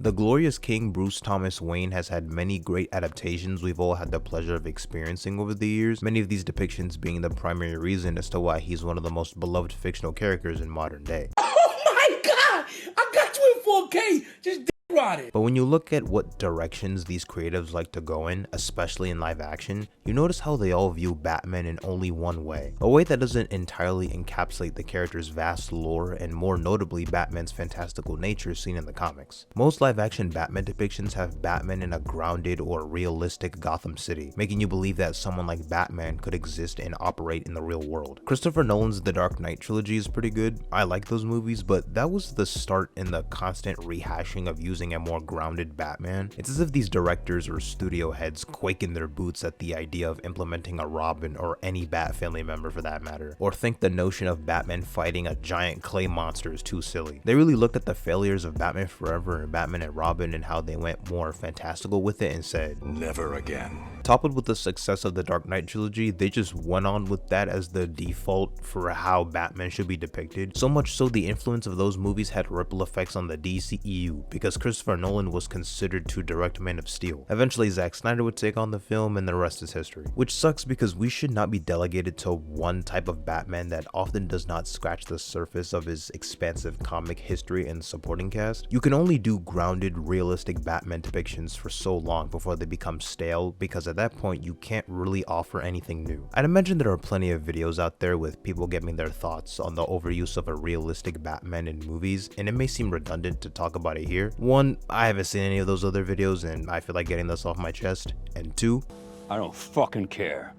The glorious King Bruce Thomas Wayne has had many great adaptations we've all had the pleasure of experiencing over the years, many of these depictions being the primary reason as to why he's one of the most beloved fictional characters in modern day. Oh my god! I got you in 4K! Just rot it! But when you look at what directions these creatives like to go in, especially in live action, you notice how they all view Batman in only one way. A way that doesn't entirely encapsulate the character's vast lore and more notably Batman's fantastical nature seen in the comics. Most live action Batman depictions have Batman in a grounded or realistic Gotham City, making you believe that someone like Batman could exist and operate in the real world. Christopher Nolan's The Dark Knight trilogy is pretty good. I like those movies, but that was the start in the constant rehashing of using a more grounded Batman. It's as if these directors or studio heads quake in their boots at the idea of implementing a Robin or any Bat family member for that matter, or think the notion of Batman fighting a giant clay monster is too silly. They really looked at the failures of Batman Forever and Batman and Robin and how they went more fantastical with it and said, never again. Coupled with the success of the Dark Knight trilogy, they just went on with that as the default for how Batman should be depicted. So much so the influence of those movies had ripple effects on the DCEU, because Christopher Nolan was considered to direct Man of Steel. Eventually Zack Snyder would take on the film and the rest is history. Which sucks because we should not be delegated to one type of Batman that often does not scratch the surface of his expansive comic history and supporting cast. You can only do grounded, realistic Batman depictions for so long before they become stale, because at that point you can't really offer anything new. I'd imagine there are plenty of videos out there with people giving their thoughts on the overuse of a realistic Batman in movies, and it may seem redundant to talk about it here. One, I haven't seen any of those other videos and I feel like getting this off my chest, and two, I don't fucking care.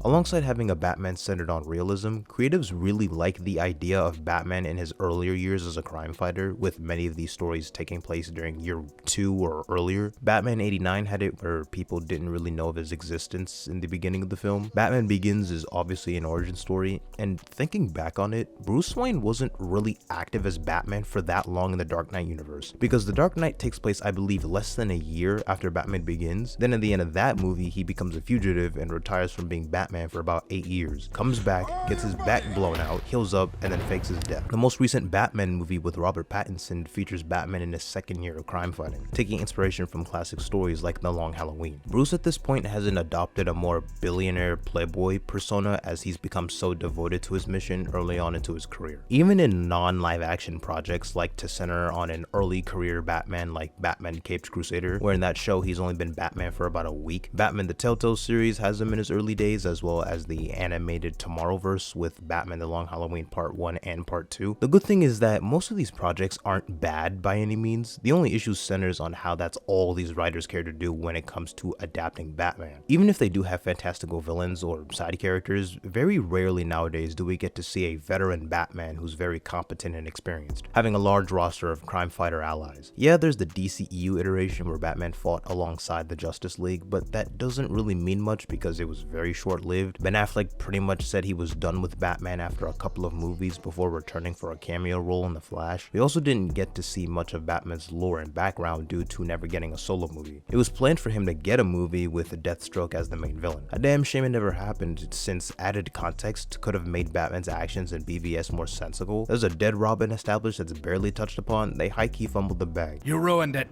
Alongside having a Batman centered on realism, creatives really like the idea of Batman in his earlier years as a crime fighter, with many of these stories taking place during year 2 or earlier. Batman 89 had it where people didn't really know of his existence in the beginning of the film. Batman Begins is obviously an origin story, and thinking back on it, Bruce Wayne wasn't really active as Batman for that long in the Dark Knight universe, because the Dark Knight takes place I believe less than a year after Batman Begins. Then at the end of that movie he becomes a fugitive and retires from being Batman for about 8 years, comes back, gets his back blown out, heals up, and then fakes his death. The most recent Batman movie with Robert Pattinson features Batman in his second year of crime fighting, taking inspiration from classic stories like The Long Halloween. Bruce at this point hasn't adopted a more billionaire playboy persona as he's become so devoted to his mission early on into his career. Even in non-live action projects like to center on an early career Batman like Batman Caped Crusader, where in that show he's only been Batman for about a week. Batman the Telltale series has him in his early days, as well as the animated Tomorrowverse with Batman the Long Halloween Part 1 and Part 2. The good thing is that most of these projects aren't bad by any means. The only issue centers on how that's all these writers care to do when it comes to adapting Batman. Even if they do have fantastical villains or side characters, very rarely nowadays do we get to see a veteran Batman who's very competent and experienced, having a large roster of crime fighter allies. Yeah, there's the DCEU iteration where Batman fought alongside the Justice League, but that doesn't really mean much because it was very short-lived. Ben Affleck pretty much said he was done with Batman after a couple of movies before returning for a cameo role in The Flash. We also didn't get to see much of Batman's lore and background due to never getting a solo movie. It was planned for him to get a movie with Deathstroke as the main villain. A damn shame it never happened, since added context could have made Batman's actions in BVS more sensible. There's a dead Robin established that's barely touched upon. They high-key fumbled the bag. You ruined it.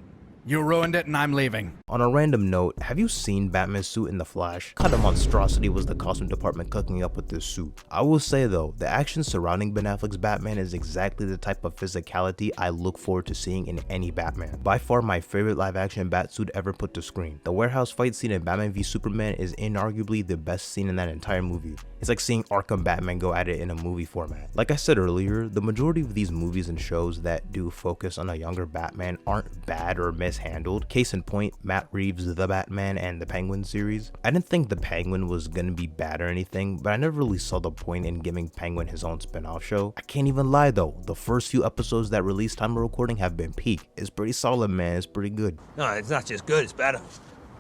You ruined it and I'm leaving. On a random note, have you seen Batman's suit in The Flash? What kind of monstrosity was the costume department cooking up with this suit? I will say though, the action surrounding Ben Affleck's Batman is exactly the type of physicality I look forward to seeing in any Batman. By far my favorite live action Batsuit ever put to screen. The warehouse fight scene in Batman v Superman is inarguably the best scene in that entire movie. It's like seeing Arkham Batman go at it in a movie format. Like I said earlier, the majority of these movies and shows that do focus on a younger Batman aren't bad or mishandled. Case in point, Matt Reeves' The Batman and the Penguin series. I didn't think the Penguin was gonna be bad or anything, but I never really saw the point in giving Penguin his own spin-off show. I can't even lie though, the first few episodes that release time of recording have been peak. It's pretty solid, man, it's pretty good. No, it's not just good, it's better.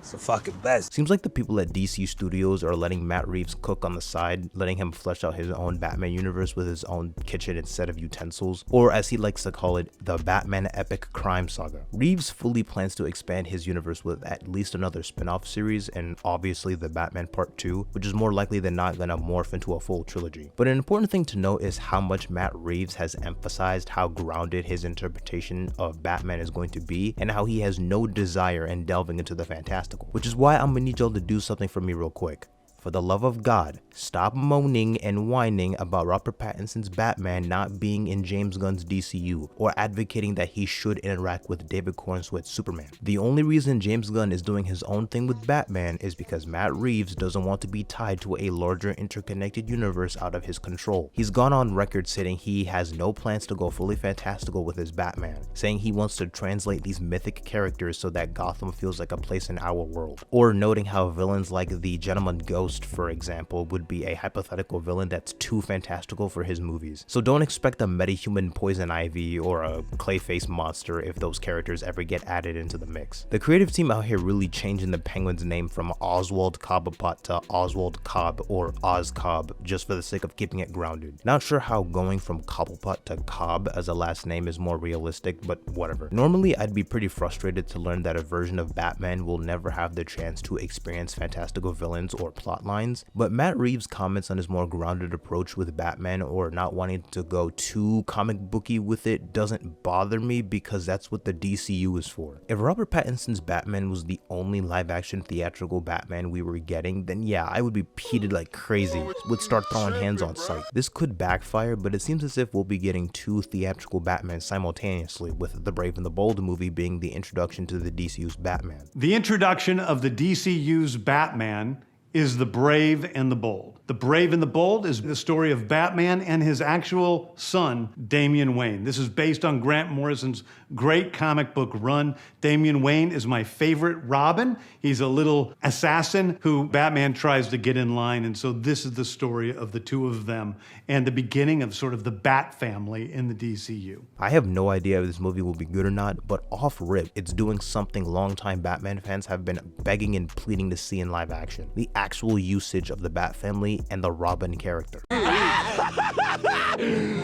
It's the fucking best. Seems like the people at DC Studios are letting Matt Reeves cook on the side, letting him flesh out his own Batman universe with his own kitchen and set of utensils, or as he likes to call it, the Batman epic crime saga. Reeves fully plans to expand his universe with at least another spin-off series, and obviously the Batman Part 2, which is more likely than not gonna morph into a full trilogy. But an important thing to note is how much Matt Reeves has emphasized how grounded his interpretation of Batman is going to be, and how he has no desire in delving into the fantastical, which is why I'm gonna need y'all to do something for me real quick. For the love of God, stop moaning and whining about Robert Pattinson's Batman not being in James Gunn's DCU, or advocating that he should interact with David Cornsweet's Superman. The only reason James Gunn is doing his own thing with Batman is because Matt Reeves doesn't want to be tied to a larger interconnected universe out of his control. He's gone on record saying he has no plans to go fully fantastical with his Batman, saying he wants to translate these mythic characters so that Gotham feels like a place in our world, or noting how villains like the Gentleman Ghost, for example, would be a hypothetical villain that's too fantastical for his movies. So don't expect a metahuman Poison Ivy or a Clayface monster if those characters ever get added into the mix. The creative team out here really changing the Penguin's name from Oswald Cobblepot to Oswald Cobb or Oz Cobb just for the sake of keeping it grounded. Not sure how going from Cobblepot to Cobb as a last name is more realistic, but whatever. Normally I'd be pretty frustrated to learn that a version of Batman will never have the chance to experience fantastical villains or plot lines, but Matt Reeves' comments on his more grounded approach with Batman, or not wanting to go too comic booky with it, doesn't bother me because that's what the DCU is for. If Robert Pattinson's Batman was the only live action theatrical Batman we were getting, then yeah, I would be heated like crazy, would start throwing hands on sight. This could backfire, but it seems as if we'll be getting two theatrical Batmans simultaneously, with The Brave and the Bold movie being the introduction to the DCU's Batman. The introduction of the DCU's Batman is The Brave and the Bold. The Brave and the Bold is the story of Batman and his actual son, Damian Wayne. This is based on Grant Morrison's great comic book run. Damian Wayne is my favorite Robin. He's a little assassin who Batman tries to get in line, and so this is the story of the two of them and the beginning of sort of the Bat family in the DCU. I have no idea if this movie will be good or not, but off rip, it's doing something longtime Batman fans have been begging and pleading to see in live action: the actual usage of the Bat family and the Robin character.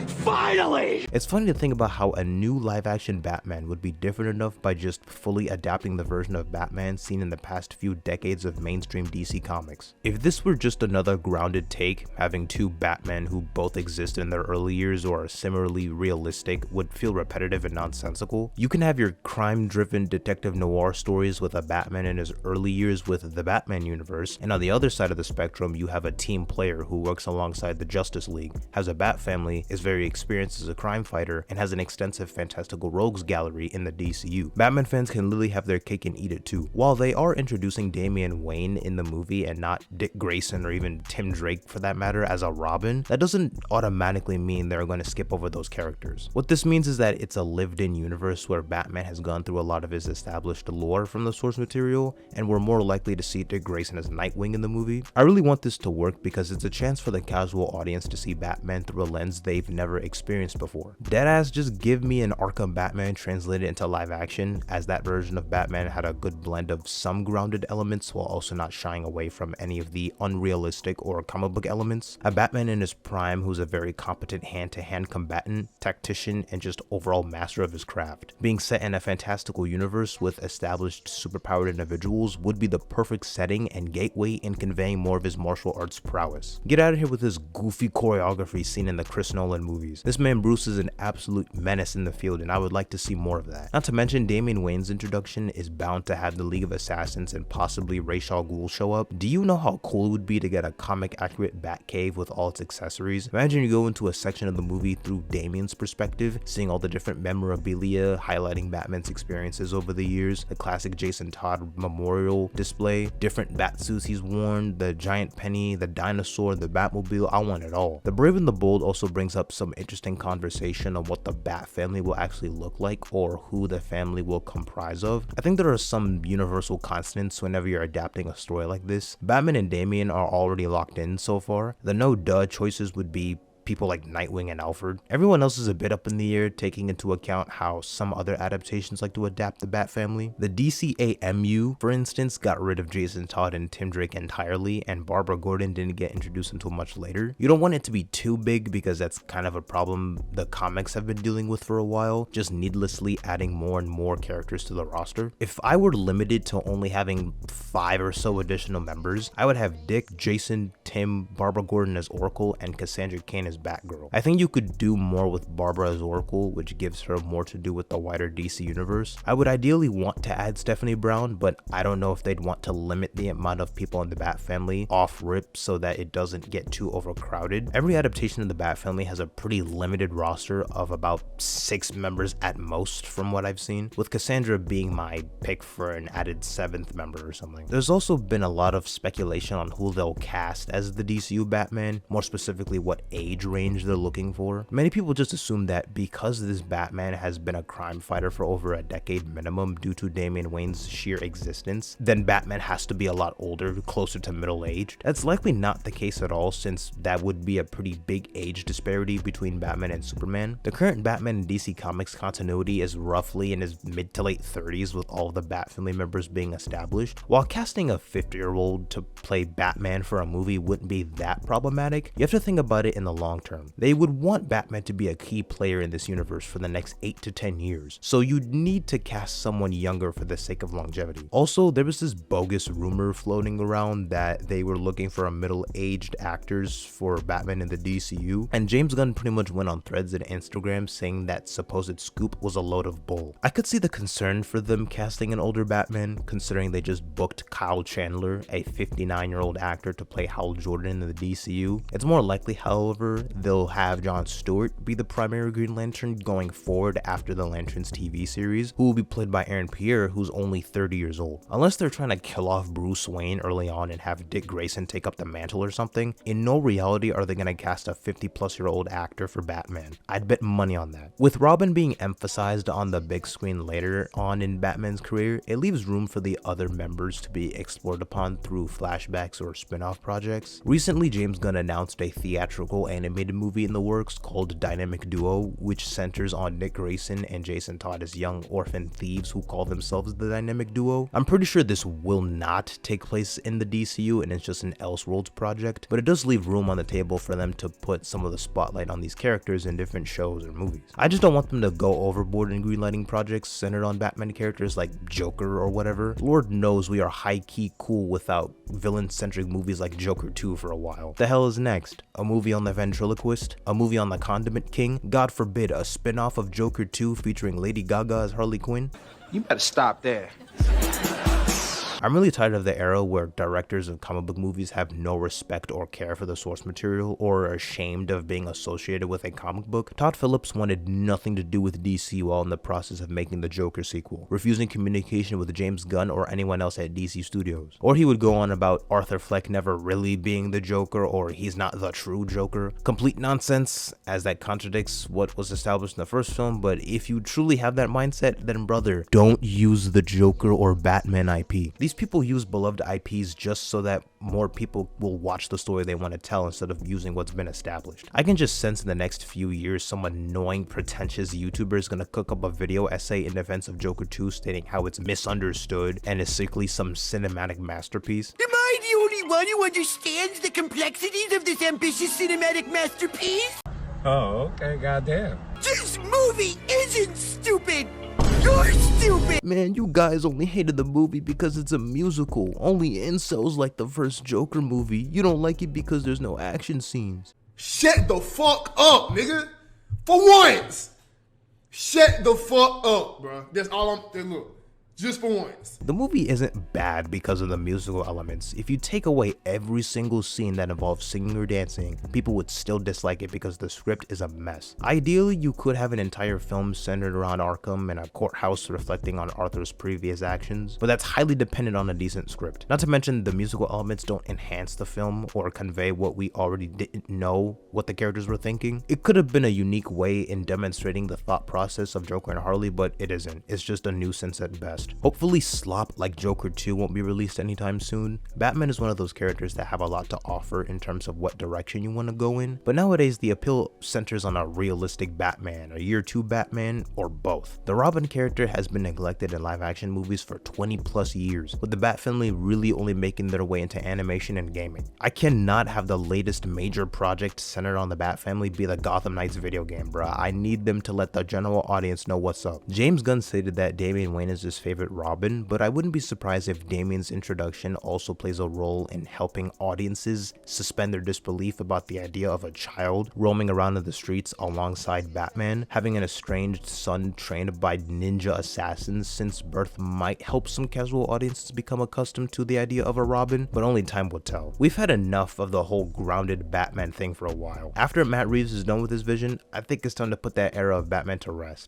Finally! It's funny to think about how a new live-action Batman would be different enough by just fully adapting the version of Batman seen in the past few decades of mainstream DC comics. If this were just another grounded take, having two Batmen who both exist in their early years or are similarly realistic would feel repetitive and nonsensical. You can have your crime-driven detective noir stories with a Batman in his early years with the Batman universe, and on the other side of the spectrum, you have a team player who works alongside the Justice League, has a Bat family, is very experienced as a crime fighter, and has an extensive fantastical rogues gallery in the DCU. Batman fans can literally have their cake and eat it too. While they are introducing Damian Wayne in the movie and not Dick Grayson or even Tim Drake for that matter as a Robin, that doesn't automatically mean they're going to skip over those characters. What this means is that it's a lived-in universe where Batman has gone through a lot of his established lore from the source material, and we're more likely to see Dick Grayson as Nightwing in the movie. I really want this to work because it's a chance for the casual audience to see Batman through a lens they've never experienced before. Deadass, just give me an Arkham Batman translated into live action, as that version of Batman had a good blend of some grounded elements while also not shying away from any of the unrealistic or comic book elements. A Batman in his prime who's a very competent hand-to-hand combatant, tactician, and just overall master of his craft. Being set in a fantastical universe with established superpowered individuals would be the perfect setting and gateway in conveying more of his martial arts prowess. Get out of here with this goofy choreography seen in the Chris Nolan movies. This man Bruce is an absolute menace in the field, and I would like to see more of that. Not to mention, Damian Wayne's introduction is bound to have the League of Assassins and possibly Ra's al Ghul show up. Do you know how cool it would be to get a comic accurate Batcave with all its accessories? Imagine you go into a section of the movie through Damian's perspective, seeing all the different memorabilia highlighting Batman's experiences over the years, the classic Jason Todd memorial display, different bat suits he's worn, the giant penny, the dinosaur, the Batmobile. I want it all. The Brave and the Bold also brings up some interesting conversation on what the Bat family will actually look like, or who the family will comprise of. I think there are some universal constants whenever you're adapting a story like this. Batman and Damian are already locked in so far. The no-duh choices would be people like Nightwing and Alfred. Everyone else is a bit up in the air, taking into account how some other adaptations like to adapt the Bat family. The DCAMU, for instance, got rid of Jason Todd and Tim Drake entirely, and Barbara Gordon didn't get introduced until much later. You don't want it to be too big because that's kind of a problem the comics have been dealing with for a while, just needlessly adding more and more characters to the roster. If I were limited to only having 5 or so additional members, I would have Dick, Jason, Tim, Barbara Gordon as Oracle, and Cassandra Cain as Batgirl. I think you could do more with Barbara as Oracle, which gives her more to do with the wider DC universe. I would ideally want to add Stephanie Brown, but I don't know if they'd want to limit the amount of people in the Bat family off rip so that it doesn't get too overcrowded. Every adaptation of the Bat family has a pretty limited roster of about 6 members at most from what I've seen, with Cassandra being my pick for an added 7th member or something. There's also been a lot of speculation on who they'll cast as the DCU Batman, more specifically what age range they're looking for. Many people just assume that because this Batman has been a crime fighter for over a decade minimum due to Damian Wayne's sheer existence, then Batman has to be a lot older, closer to middle-aged. That's likely not the case at all, since that would be a pretty big age disparity between Batman and Superman. The current Batman in DC Comics continuity is roughly in his mid to late 30s, with all the Bat family members being established. While casting a 50-year-old to play Batman for a movie wouldn't be that problematic, you have to think about it in the long term. They would want Batman to be a key player in this universe for the next 8 to 10 years, so you'd need to cast someone younger for the sake of longevity. Also, there was this bogus rumor floating around that they were looking for a middle-aged actors for Batman in the DCU, and James Gunn pretty much went on Threads and Instagram saying that supposed scoop was a load of bull. I could see the concern for them casting an older Batman, considering they just booked Kyle Chandler, a 59-year-old actor, to play Hal Jordan in the DCU. It's more likely, however, they'll have Jon Stewart be the primary Green Lantern going forward after the Lanterns TV series, who will be played by Aaron Pierre, who's only 30 years old. Unless they're trying to kill off Bruce Wayne early on and have Dick Grayson take up the mantle or something, in no reality are they going to cast a 50-plus-year-old actor for Batman. I'd bet money on that. With Robin being emphasized on the big screen later on in Batman's career, it leaves room for the other members to be explored upon through flashbacks or spin-off projects. Recently, James Gunn announced a theatrical animated movie in the works called Dynamic Duo, which centers on Dick Grayson and Jason Todd as young orphan thieves who call themselves the Dynamic Duo. I'm pretty sure this will not take place in the DCU and it's just an Elseworlds project, but it does leave room on the table for them to put some of the spotlight on these characters in different shows or movies. I just don't want them to go overboard in greenlighting projects centered on Batman characters like Joker or whatever. Lord knows we are high-key cool without villain-centric movies like Joker 2 for a while. The hell is next? A movie on the ventriloquist? A movie on the Condiment King? God forbid, a spin-off of Joker 2 featuring Lady Gaga as Harley Quinn? You better stop there. I'm really tired of the era where directors of comic book movies have no respect or care for the source material or are ashamed of being associated with a comic book. Todd Phillips wanted nothing to do with DC while in the process of making the Joker sequel, refusing communication with James Gunn or anyone else at DC Studios. Or he would go on about Arthur Fleck never really being the Joker or he's not the true Joker. Complete nonsense, as that contradicts what was established in the first film, but if you truly have that mindset, then brother, don't use the Joker or Batman IP. These people use beloved IPs just so that more people will watch the story they want to tell instead of using what's been established. I can just sense in the next few years some annoying pretentious YouTuber is gonna cook up a video essay in defense of Joker 2 stating how it's misunderstood and is secretly some cinematic masterpiece. Am I the only one who understands the complexities of this ambitious cinematic masterpiece? Oh, okay, goddamn. This movie isn't stupid! You're stupid! Man, you guys only hated the movie because it's a musical. Only incels like the first Joker movie. You don't like it because there's no action scenes. Shut the fuck up, nigga! For once! Shut the fuck up, bro. That's all look. Just for once. The movie isn't bad because of the musical elements. If you take away every single scene that involves singing or dancing, people would still dislike it because the script is a mess. Ideally, you could have an entire film centered around Arkham and a courthouse reflecting on Arthur's previous actions, but that's highly dependent on a decent script. Not to mention, the musical elements don't enhance the film or convey what we already didn't know what the characters were thinking. It could have been a unique way in demonstrating the thought process of Joker and Harley, but it isn't. It's just a nuisance at best. first. Hopefully slop like Joker 2 won't be released anytime soon. Batman is one of those characters that have a lot to offer in terms of what direction you want to go in, but nowadays the appeal centers on a realistic Batman, a year 2 Batman, or both. The Robin character has been neglected in live action movies for 20 plus years, with the Bat family really only making their way into animation and gaming. I cannot have the latest major project centered on the Bat family be the Gotham Knights video game, bruh. I need them to let the general audience know what's up. James Gunn stated that Damian Wayne is his favorite Robin, but I wouldn't be surprised if Damian's introduction also plays a role in helping audiences suspend their disbelief about the idea of a child roaming around in the streets alongside Batman. Having an estranged son trained by ninja assassins since birth might help some casual audiences become accustomed to the idea of a Robin, but only time will tell. We've had enough of the whole grounded Batman thing for a while. After Matt Reeves is done with his vision, I think it's time to put that era of Batman to rest.